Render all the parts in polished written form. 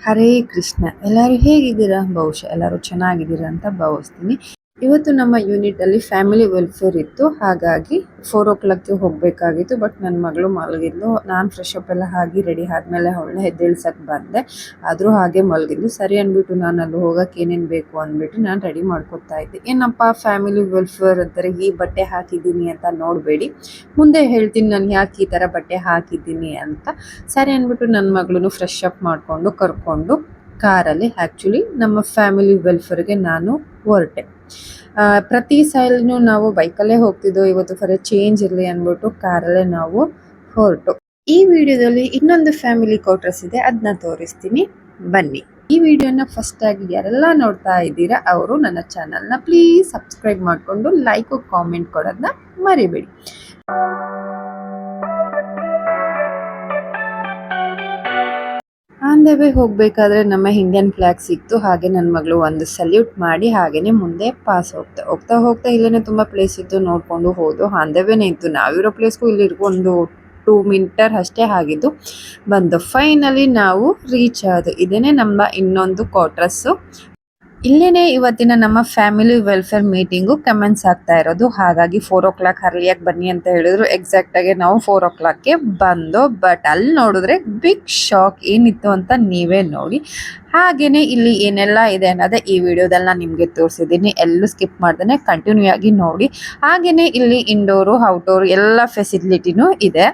ಹರೇ ಕೃಷ್ಣ. ಎಲ್ಲರೂ ಹೇಗಿದ್ದೀರಾ? ಬಹುಶಃ ಎಲ್ಲರೂ ಚೆನ್ನಾಗಿದ್ದೀರಾ ಅಂತ ಭಾವಿಸ್ತೀನಿ. ಇವತ್ತು ನಮ್ಮ ಯೂನಿಟಲ್ಲಿ ಫ್ಯಾಮಿಲಿ ವೆಲ್ಫೇರ್ ಇತ್ತು. ಹಾಗಾಗಿ 4 o'clockಗೆ ಹೋಗಬೇಕಾಗಿತ್ತು. ಬಟ್ ನನ್ನ ಮಗಳು ಮಲಗಿದ್ಲು. ನಾನು ಫ್ರೆಶ್ ಅಪ್ ಎಲ್ಲ ಆಗಿ ರೆಡಿ ಆದಮೇಲೆ ಅವಳನ್ನ ಎದ್ದೇಳ್ಸಕ್ಕೆ ಬಂದೆ. ಆದರೂ ಹಾಗೆ ಮಲಗಿದ್ಲು. ಸರಿ ಅಂದ್ಬಿಟ್ಟು ನಾನು ಅಲ್ಲಿ ಹೋಗೋಕೆ ಏನೇನು ಬೇಕು ಅಂದ್ಬಿಟ್ಟು ನಾನು ರೆಡಿ ಮಾಡ್ಕೊತಾ ಇದ್ದೆ. ಏನಪ್ಪ ಫ್ಯಾಮಿಲಿ ವೆಲ್ಫೇರ್ ಅಂತಾರೆ, ಈ ಬಟ್ಟೆ ಹಾಕಿದ್ದೀನಿ ಅಂತ ನೋಡಬೇಡಿ, ಮುಂದೆ ಹೇಳ್ತೀನಿ ನಾನು ಯಾಕೆ ಈ ಥರ ಬಟ್ಟೆ ಹಾಕಿದ್ದೀನಿ ಅಂತ. ಸರಿ ಅಂದ್ಬಿಟ್ಟು ನನ್ನ ಮಗಳನ್ನು ಫ್ರೆಶ್ ಅಪ್ ಮಾಡಿಕೊಂಡು ಕರ್ಕೊಂಡು ಕಾರಲ್ಲಿ ಆ್ಯಕ್ಚುಲಿ ನಮ್ಮ ಫ್ಯಾಮಿಲಿ ವೆಲ್ಫೇರ್ಗೆ ನಾನು ಹೊರಟೆ. ಪ್ರತಿ ಸೈಲ್ನು ನಾವು ಬೈಕಲ್ಲೇ ಹೋಗ್ತಿದ್ದೋ, ಇವತ್ತು ಫಾರ್ ಚೇಂಜ್ ಇರಲಿ ಅಂದ್ಬಿಟ್ಟು ಕಾರಲ್ಲೇ ನಾವು ಹೊರಟು. ಈ ವಿಡಿಯೋದಲ್ಲಿ ಇನ್ನೊಂದು ಫ್ಯಾಮಿಲಿ ಕ್ವಾರ್ಟರ್ಸ್ ಇದೆ, ಅದನ್ನ ತೋರಿಸ್ತೀನಿ ಬನ್ನಿ. ಈ ವಿಡಿಯೋನ ಫಸ್ಟ್ ಆಗಿ ಯಾರೆಲ್ಲ ನೋಡ್ತಾ ಇದ್ದೀರಾ ಅವರು ನನ್ನ ಚಾನಲ್ನ ಪ್ಲೀಸ್ ಸಬ್ಸ್ಕ್ರೈಬ್ ಮಾಡಿಕೊಂಡು ಲೈಕ್ ಕಾಮೆಂಟ್ ಕೊಡೋದನ್ನ ಮರಿಬೇಡಿ. ಆನ್ ದ ವೇ ಹೋಗಬೇಕಾದ್ರೆ ನಮ್ಮ ಇಂಡಿಯನ್ ಫ್ಲಾಗ್ ಸಿಕ್ತು. ಹಾಗೆ ನನ್ನ ಮಗಳು ಒಂದು ಸಲ್ಯೂಟ್ ಮಾಡಿ ಹಾಗೇನೆ ಮುಂದೆ ಪಾಸ್ ಹೋಗ್ತಾ ಇಲ್ಲೇ ತುಂಬ ಪ್ಲೇಸ್ ಇತ್ತು, ನೋಡಿಕೊಂಡು ಹೋದು. ಆನ್ ದ ವೇನೇ ಇತ್ತು, ನಾವಿರೋ ಪ್ಲೇಸ್ಗೂ ಇಲ್ಲಿ ಒಂದು 2 ಮೀಟರ್ ಅಷ್ಟೇ ಆಗಿದ್ದು ಬಂದು ಫೈನಲಿ ನಾವು ರೀಚ್ ಆದ. ಇದೇನೆ ನಮ್ಮ ಇನ್ನೊಂದು ಕ್ವಾರ್ಟರ್ಸು. ಇಲ್ಲೇನೆ ಇವತ್ತಿನ ನಮ್ಮ ಫ್ಯಾಮಿಲಿ ವೆಲ್ಫೇರ್ ಮೀಟಿಂಗು ಕಮೆಂಟ್ಸ್ ಆಗ್ತಾ ಇರೋದು. ಹಾಗಾಗಿ 4 o'clock ಅರ್ಲಿಯಾಗಿ ಬನ್ನಿ ಅಂತ ಹೇಳಿದ್ರು. ಎಕ್ಸಾಕ್ಟಾಗಿ ನಾವು 4 o'clockಗೆ ಬಂದು. ಬಟ್ ಅಲ್ಲಿ ನೋಡಿದ್ರೆ ಬಿಗ್ ಶಾಕ್ ಏನಿತ್ತು ಅಂತ ನೀವೇ ನೋಡಿ. ಹಾಗೇನೆ ಇಲ್ಲಿ ಏನೆಲ್ಲ ಇದೆ ಅನ್ನೋದೇ ಈ ವಿಡಿಯೋದಲ್ಲಿ ನಾನು ನಿಮಗೆ ತೋರಿಸಿದ್ದೀನಿ. ಎಲ್ಲೂ ಸ್ಕಿಪ್ ಮಾಡ್ದೇ ಕಂಟಿನ್ಯೂ ಆಗಿ ನೋಡಿ. ಹಾಗೇನೆ ಇಲ್ಲಿ ಇಂಡೋರು ಔಟ್ಡೋರು ಎಲ್ಲ ಫೆಸಿಲಿಟಿನೂ ಇದೆ.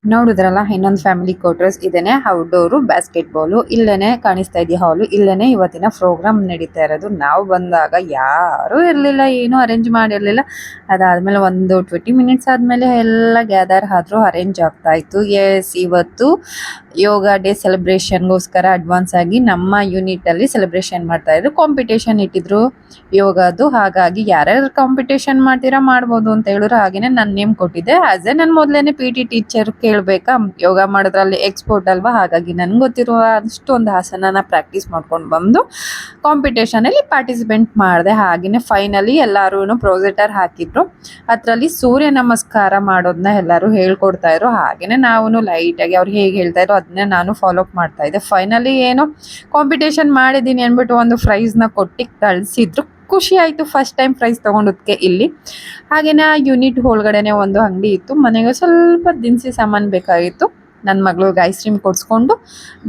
ನೋಡಿದ್ರಲ್ಲ, ಇನ್ನೊಂದು ಫ್ಯಾಮಿಲಿ ಕ್ವಾರ್ಟರ್ಸ್ ಇದೇನೆ ಔಟ್ಡೋರು ಬಾಸ್ಕೆಟ್ಬಾಲು. ಇಲ್ಲೇನೆ ಕಾಣಿಸ್ತಾ ಇದೆಯಾ ಹಾಲು. ಇಲ್ಲೇನೆ ಇವತ್ತಿನ ಪ್ರೋಗ್ರಾಮ್ ನಡೀತಾ ಇರೋದು. ನಾವು ಬಂದಾಗ ಯಾರೂ ಇರಲಿಲ್ಲ, ಏನೂ ಅರೇಂಜ್ ಮಾಡಿರಲಿಲ್ಲ. ಅದಾದಮೇಲೆ ಒಂದು 20 ಮಿನಿಟ್ಸ್ ಆದಮೇಲೆ ಎಲ್ಲ ಗ್ಯಾದರ್ ಆದರೂ ಅರೇಂಜ್ ಆಗ್ತಾ ಇತ್ತು. ಎಸ್, ಇವತ್ತು ಯೋಗ ಡೇ ಸೆಲೆಬ್ರೇಷನ್ಗೋಸ್ಕರ ಅಡ್ವಾನ್ಸ್ ಆಗಿ ನಮ್ಮ ಯೂನಿಟಲ್ಲಿ ಸೆಲೆಬ್ರೇಷನ್ ಮಾಡ್ತಾ ಇದ್ರು. ಕಾಂಪಿಟೇಷನ್ ಇಟ್ಟಿದ್ರು ಯೋಗದು. ಹಾಗಾಗಿ ಯಾರ್ಯಾರು ಕಾಂಪಿಟೇಷನ್ ಮಾಡ್ಬೋದು ಅಂತ ಹೇಳಿದ್ರು. ಹಾಗೇನೆ ನನ್ನ ನೇಮ್ ಕೊಟ್ಟಿದ್ದೆ. ಆಸ್ ಎ ನನ್ನ ಮೊದಲೇನೆ PT ಟೀಚರ್ ಕೇಳಬೇಕಾ, ಯೋಗ ಮಾಡೋದ್ರಲ್ಲಿ ಎಕ್ಸ್ಪೋರ್ಟ್ ಅಲ್ವಾ. ಹಾಗಾಗಿ ನನಗೆ ಗೊತ್ತಿರುವ ಅಷ್ಟೊಂದು ಆಸನನ ಪ್ರಾಕ್ಟೀಸ್ ಮಾಡ್ಕೊಂಡು ಬಂದು ಕಾಂಪಿಟೇಷನಲ್ಲಿ ಪಾರ್ಟಿಸಿಪೇಟ್ ಮಾಡಿದೆ. ಹಾಗೆಯೇ ಫೈನಲಿ ಎಲ್ಲರೂ ಪ್ರೊಜೆಕ್ಟರ್ ಹಾಕಿದ್ರು. ಅದರಲ್ಲಿ ಸೂರ್ಯ ನಮಸ್ಕಾರ ಮಾಡೋದನ್ನ ಎಲ್ಲರೂ ಹೇಳ್ಕೊಡ್ತಾ ಇದ್ರು. ಹಾಗೆಯೇ ನಾವು ಲೈಟಾಗಿ ಅವ್ರು ಹೇಗೆ ಹೇಳ್ತಾ ಇದ್ರು ಅದನ್ನೇ ನಾನು ಫಾಲೋ ಅಪ್ ಮಾಡ್ತಾ ಇದ್ದೆ. ಫೈನಲಿ ಏನೋ ಕಾಂಪಿಟೇಷನ್ ಮಾಡಿದ್ದೀನಿ ಅಂದ್ಬಿಟ್ಟು ಒಂದು ಪ್ರೈಸ್ನ ಕೊಟ್ಟು ಕಳಿಸಿದ್ರು. ಖುಷಿ ಆಯಿತು ಫಸ್ಟ್ ಟೈಮ್ ಪ್ರೈಸ್ ತೊಗೊಂಡದಕ್ಕೆ ಇಲ್ಲಿ. ಹಾಗೆಯೇ ಆ ಯೂನಿಟ್ ಒಳಗಡೆನೆ ಒಂದು ಅಂಗಡಿ ಇತ್ತು. ಮನೆಗೆ ಸ್ವಲ್ಪ ದಿನಸಿ ಸಾಮಾನು ಬೇಕಾಗಿತ್ತು. ನನ್ನ ಮಗಳಿಗೆ ಐಸ್ ಕ್ರೀಮ್ ಕೊಡಿಸ್ಕೊಂಡು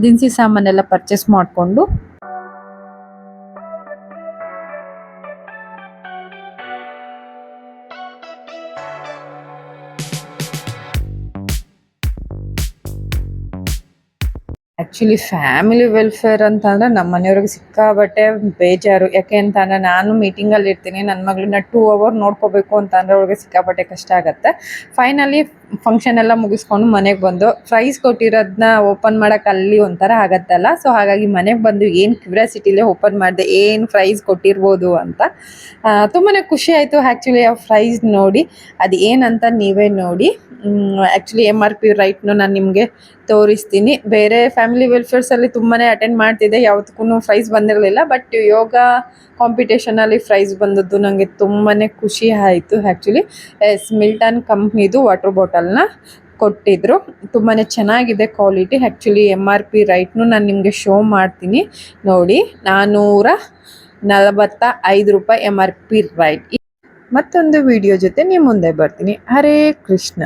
ದಿನಸಿ ಸಾಮಾನೆಲ್ಲ ಪರ್ಚೇಸ್ ಮಾಡಿಕೊಂಡು ಆ್ಯಕ್ಚುಲಿ ಫ್ಯಾಮಿಲಿ ವೆಲ್ಫೇರ್ ಅಂತಂದರೆ ನಮ್ಮ ಮನೆಯವ್ರಿಗೆ ಸಿಕ್ಕಾಬಟ್ಟೆ ಬೇಜಾರು. ಯಾಕೆ ಅಂತಂದರೆ ನಾನು ಮೀಟಿಂಗಲ್ಲಿ ಇರ್ತೀನಿ, ನನ್ನ ಮಗಳನ್ನ 2 hour ನೋಡ್ಕೋಬೇಕು ಅಂತಂದರೆ ಅವ್ರಿಗೆ ಸಿಕ್ಕಾಬಟ್ಟೆ ಕಷ್ಟ ಆಗುತ್ತೆ. ಫೈನಲಿ ಫಂಕ್ಷನ್ ಎಲ್ಲ ಮುಗಿಸ್ಕೊಂಡು ಮನೆಗೆ ಬಂದು ಪ್ರೈಸ್ ಕೊಟ್ಟಿರೋದನ್ನ ಓಪನ್ ಮಾಡೋಕೆ ಅಲ್ಲಿ ಒಂಥರ ಆಗತ್ತಲ್ಲ. ಸೊ ಹಾಗಾಗಿ ಮನೆಗೆ ಬಂದು ಏನು ಕ್ಯೂರಿಯಾಸಿಟಿಲೇ ಓಪನ್ ಮಾಡಿದೆ, ಏನು ಪ್ರೈಸ್ ಕೊಟ್ಟಿರ್ಬೋದು ಅಂತ. ತುಂಬಾ ಖುಷಿ ಆಯಿತು ಆ್ಯಕ್ಚುಲಿ ಆ ಪ್ರೈಸ್ ನೋಡಿ. ಅದು ಏನಂತ ನೀವೇ ನೋಡಿ. ಆ್ಯಕ್ಚುಲಿ MRP ರೈಟ್ನು ನಾನು ನಿಮಗೆ ತೋರಿಸ್ತೀನಿ. ಬೇರೆ ಫ್ಯಾಮಿಲಿ ವೆಲ್ಫೇರ್ಸಲ್ಲಿ ತುಂಬಾ ಅಟೆಂಡ್ ಮಾಡ್ತಿದ್ದೆ, ಯಾವುದಕ್ಕೂ ಪ್ರೈಸ್ ಬಂದಿರಲಿಲ್ಲ. ಬಟ್ ಯೋಗ ಕಾಂಪಿಟೇಷನಲ್ಲಿ ಪ್ರೈಸ್ ಬಂದದ್ದು ನನಗೆ ತುಂಬಾ ಖುಷಿ ಆಯಿತು ಆ್ಯಕ್ಚುಲಿ. ಮಿಲ್ಟನ್ ಕಂಪ್ನಿದು ವಾಟರ್ ಬಾಟಲ್ನ ಕೊಟ್ಟಿದ್ರು. ತುಂಬಾ ಚೆನ್ನಾಗಿದೆ ಕ್ವಾಲಿಟಿ. ಆ್ಯಕ್ಚುಲಿ MRP ರೈಟ್ನು ನಾನು ನಿಮಗೆ ಶೋ ಮಾಡ್ತೀನಿ ನೋಡಿ. 445 ರೂಪಾಯಿ MRP ರೈಟ್. ಮತ್ತೊಂದು ವಿಡಿಯೋ ಜೊತೆ ನಿಮ್ಮ ಮುಂದೆ ಬರ್ತೀನಿ. ಹರೇ ಕೃಷ್ಣ.